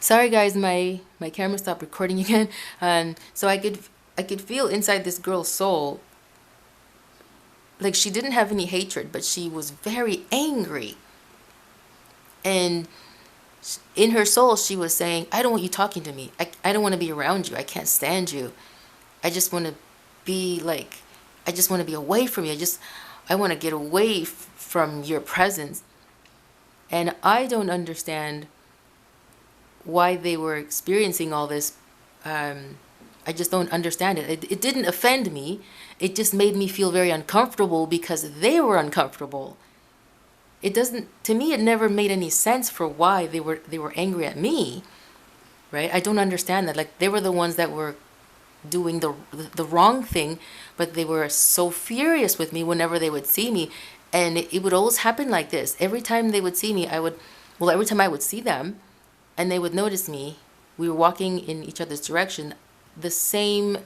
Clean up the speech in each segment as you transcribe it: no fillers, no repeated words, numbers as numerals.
Sorry guys, my camera stopped recording again. And so I could feel inside this girl's soul, like she didn't have any hatred, but she was very angry. And in her soul she was saying, I don't want you talking to me. I don't want to be around you. I can't stand you. I just want to be like, I just want to be away from you. I want to get away from your presence. And I don't understand why they were experiencing all this. I just don't understand it. It didn't offend me. It just made me feel very uncomfortable because they were uncomfortable. It doesn't, to me, it never made any sense for why they were angry at me, right? I don't understand that. Like, they were the ones that were doing the wrong thing, but they were so furious with me whenever they would see me. And it would always happen like this. Every time they would see me, every time I would see them, and they would notice me, we were walking in each other's direction, the same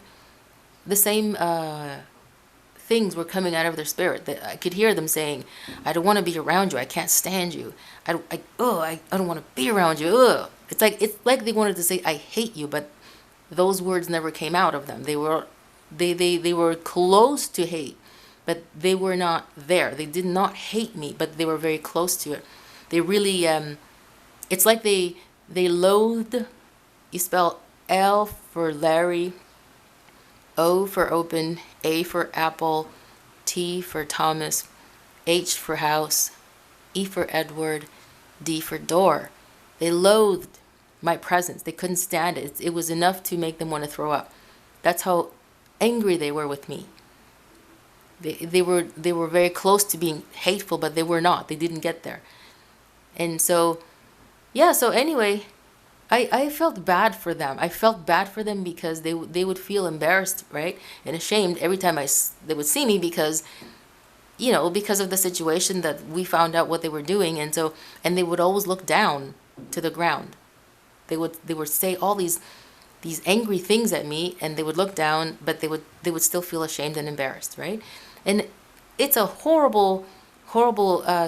things were coming out of their spirit. That I could hear them saying, I don't want to be around you. I can't stand you. I don't want to be around you. Ugh. It's like they wanted to say, I hate you, but those words never came out of them. They were close to hate, but they were not there. They did not hate me, but they were very close to it. They really, it's like they loathed. You spell L for Larry, O for open, A for apple, T for Thomas, H for house, E for Edward, D for door. They loathed my presence. They couldn't stand it. It was enough to make them want to throw up. That's how angry they were with me. They were very close to being hateful, but they were not. They didn't get there. And so, yeah, so anyway, I felt bad for them. I felt bad for them because they would feel embarrassed, right? And ashamed every time they would see me because, because of the situation that we found out what they were doing. And they would always look down to the ground. They would say all these angry things at me, and they would look down, but they would still feel ashamed and embarrassed, right? And it's a horrible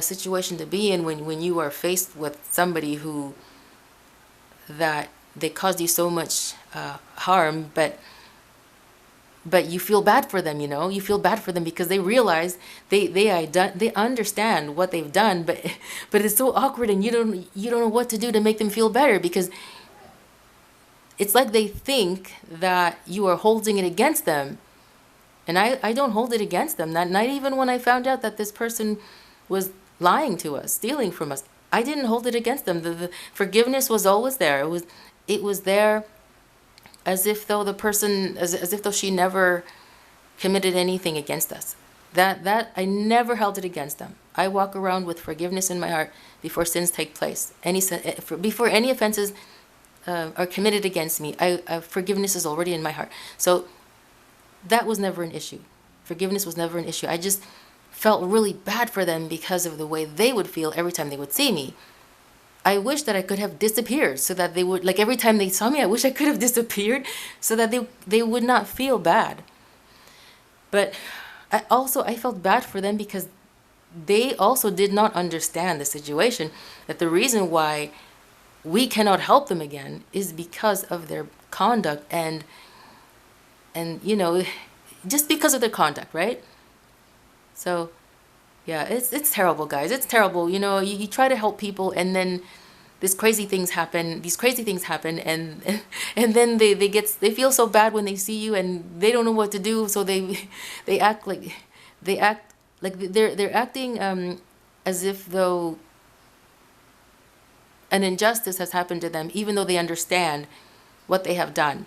situation to be in when you are faced with somebody that they caused you so much harm, but you feel bad for them. You feel bad for them because they realize they understand what they've done, but it's so awkward, and you don't know what to do to make them feel better, because it's like they think that you are holding it against them. And I don't hold it against them. Not even when I found out that this person was lying to us, stealing from us. I didn't hold it against them. The forgiveness was always there. It was there as if though as if though she never committed anything against us. That I never held it against them. I walk around with forgiveness in my heart before sins take place. Before any offenses are committed against me, forgiveness is already in my heart. So that was never an issue. Forgiveness was never an issue. I just felt really bad for them because of the way they would feel every time they would see me. I wish that I could have disappeared so that they would, like, every time they saw me, I wish I could have disappeared so that they would not feel bad. But I felt bad for them because they also did not understand the situation, that the reason why we cannot help them again is because of their conduct, and just because of their conduct, right? So yeah, it's terrible, guys. It's terrible. You try to help people, and then these crazy things happen, and then they feel so bad when they see you, and they don't know what to do, so they act like they're acting as if though an injustice has happened to them, even though they understand what they have done.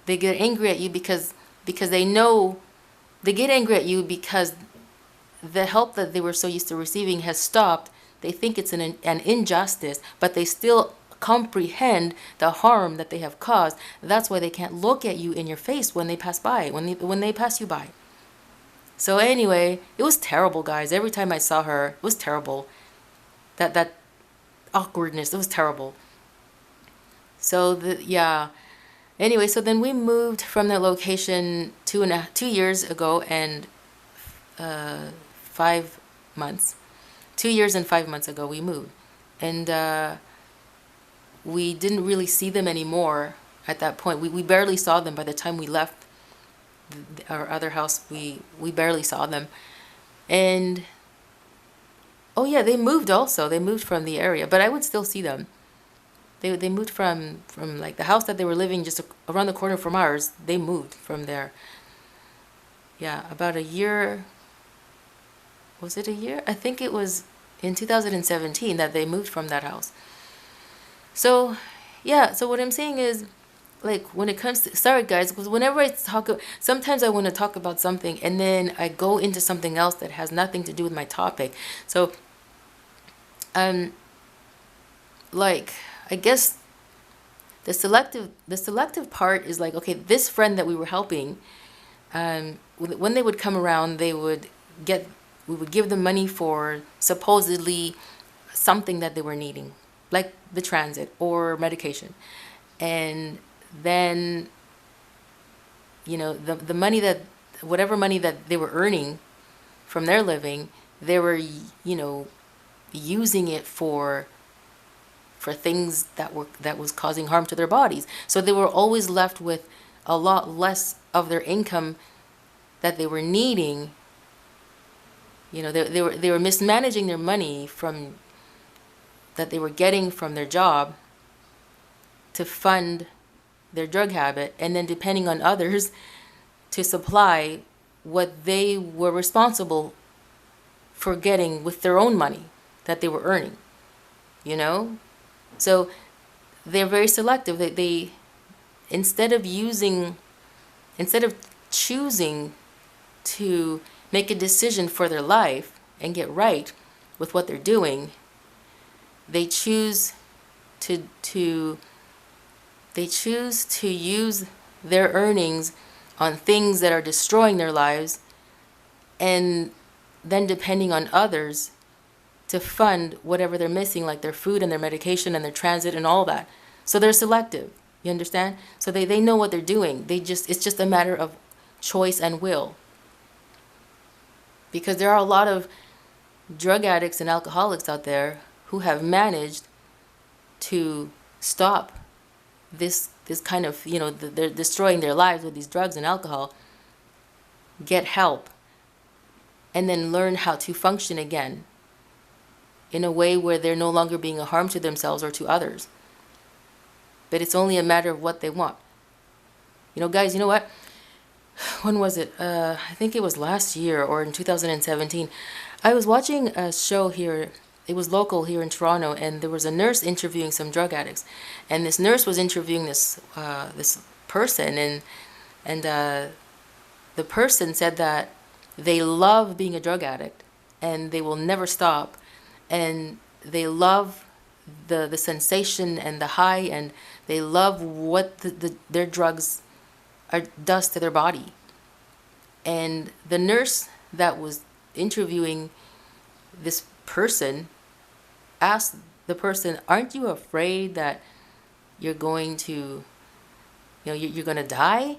They get angry at you because they know. They get angry at you because the help that they were so used to receiving has stopped. They think it's an injustice, but they still comprehend the harm that they have caused. That's why they can't look at you in your face when they pass by, when they pass you by. So anyway, it was terrible, guys. Every time I saw her, it was terrible. That awkwardness, it was terrible. So yeah. Anyway, so then we moved from that location 2 years ago and 5 months. 2 years and 5 months ago we moved. And we didn't really see them anymore at that point. We barely saw them by the time we left our other house. We barely saw them. And oh yeah, they moved also. They moved from the area, but I would still see them. They moved from like the house that they were living just around the corner from ours. They moved from there. Yeah, about a year. Was it a year? I think it was in 2017 that they moved from that house. So, yeah, so what I'm saying is, like, when it comes to, sorry guys, because whenever I talk, sometimes I want to talk about something and then I go into something else that has nothing to do with my topic. So, like, I guess the selective part is like, okay, this friend that we were helping, when they would come around, we would give them money for supposedly something that they were needing, like the transit or medication. And then, the money that, whatever money that they were earning from their living, they were, using it for things that was causing harm to their bodies. So they were always left with a lot less of their income that they were needing. They were mismanaging their money from that they were getting from their job to fund their drug habit, and then depending on others to supply what they were responsible for getting with their own money that they were earning. So they're very selective. They instead of choosing to make a decision for their life and get right with what they're doing, they choose to use their earnings on things that are destroying their lives, and then depending on others to fund whatever they're missing, like their food and their medication and their transit and all that. So they're selective. You understand? So they know what they're doing. It's just a matter of choice and will. Because there are a lot of drug addicts and alcoholics out there who have managed to stop this kind of, they're destroying their lives with these drugs and alcohol, get help, and then learn how to function again in a way where they're no longer being a harm to themselves or to others. But it's only a matter of what they want. Guys, you know what? When was it? I think it was last year or in 2017. I was watching a show here. It was local here in Toronto, and there was a nurse interviewing some drug addicts. And this nurse was interviewing this person, and the person said that they love being a drug addict, and they will never stop, and they love the sensation and the high, and they love what their drugs does to their body. And the nurse that was interviewing this person asked the person, "Aren't you afraid that you're going to, you're going to die?"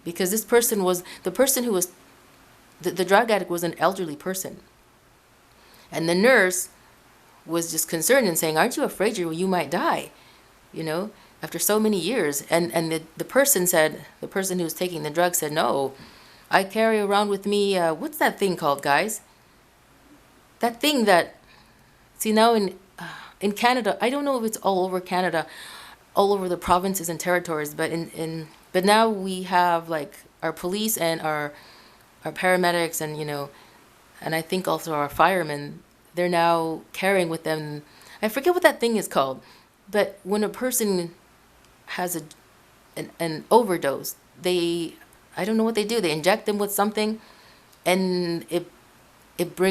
Because this person was, the person who was, the drug addict was an elderly person. And the nurse was just concerned and saying, "Aren't you afraid you might die, after so many years?" And the person said, the person who was taking the drug said, "No, I carry around with me, what's that thing called, guys? That thing that, see now in Canada, I don't know if it's all over Canada, all over the provinces and territories, but now we have like our police and our paramedics and, and I think also our firemen, they're now carrying with them, I forget what that thing is called, but when a person has an overdose, I don't know what they do, they inject them with something, and it brings